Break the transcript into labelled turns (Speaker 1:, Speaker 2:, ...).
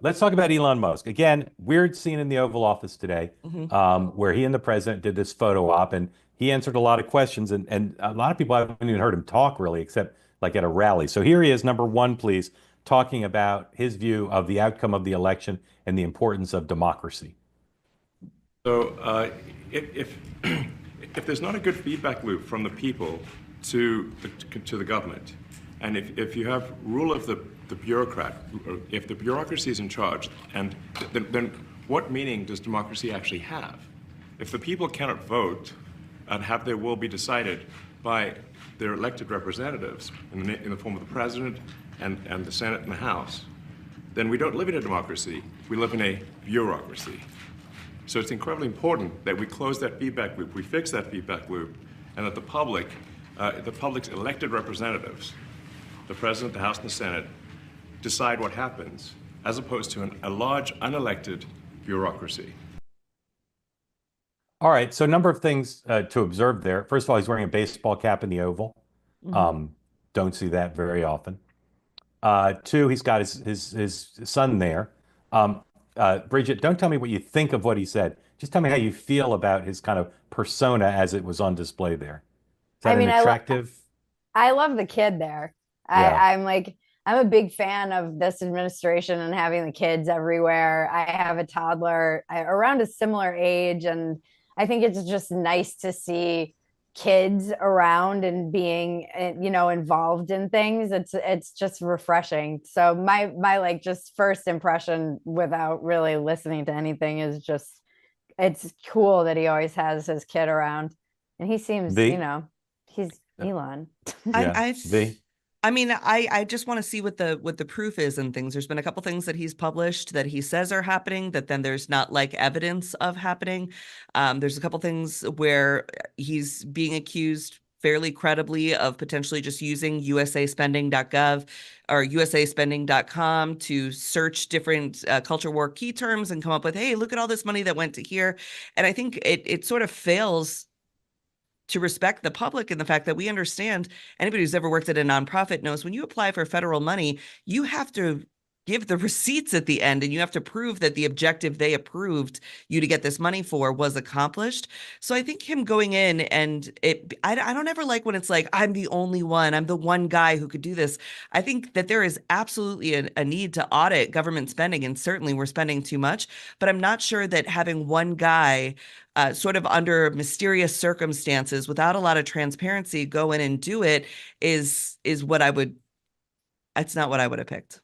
Speaker 1: let's talk about Elon Musk. Again, weird scene in the Oval Office today,
Speaker 2: Hmm.
Speaker 1: where he and the president did this photo op, and he answered a lot of questions, and a lot of people haven't even heard him talk really, except like at a rally. So here he is, number one, please, talking about his view of the outcome of the election and the importance of democracy.
Speaker 3: So if if there's not a good feedback loop from the people to the government, and if you have rule of the bureaucrat, if the bureaucracy is in charge, and then what meaning does democracy actually have? If the people cannot vote and have their will be decided by their elected representatives in the form of the president and the Senate and the House, then we don't live in a democracy. We live in a bureaucracy. So it's incredibly important that we close that feedback loop, we fix that feedback loop, and that the public's elected representatives, the President, the House, and the Senate, decide what happens, as opposed to a large, unelected bureaucracy.
Speaker 1: All right, so a number of things to observe there. First of all, he's wearing a baseball cap in the Oval.
Speaker 2: Hmm.
Speaker 1: Don't see that very often. Two, he's got his son there. Bridget, don't tell me what you think of what he said. Just tell me how you feel about his kind of persona as it was on display there. Is
Speaker 4: I
Speaker 1: that an
Speaker 4: mean,
Speaker 1: attractive?
Speaker 4: I love the kid there.
Speaker 1: Yeah.
Speaker 4: I'm a big fan of this administration and having the kids everywhere. I have a toddler around a similar age, and I think it's just nice to see kids around and being, involved in things. It's just refreshing. So my like just first impression without really listening to anything is just it's cool that he always has his kid around, and he seems,
Speaker 1: V?
Speaker 4: he's Elon.
Speaker 2: I,
Speaker 1: Yeah.
Speaker 2: I,
Speaker 1: V?
Speaker 2: I mean, I just want to see what the proof is and things. There's been a couple things that he's published that he says are happening that then there's not like evidence of happening. There's a couple things where he's being accused fairly credibly of potentially just using usaspending.gov or usaspending.com to search different culture war key terms and come up with, hey, look at all this money that went to here. And I think it sort of fails to respect the public and the fact that we understand anybody who's ever worked at a nonprofit knows when you apply for federal money, you have to give the receipts at the end and you have to prove that the objective they approved you to get this money for was accomplished. So I think him going in and I don't ever like when it's like, I'm the only one, I'm the one guy who could do this. I think that there is absolutely a need to audit government spending, and certainly we're spending too much, but I'm not sure that having one guy sort of under mysterious circumstances without a lot of transparency go in and do it is what I would, it's not what I would have picked.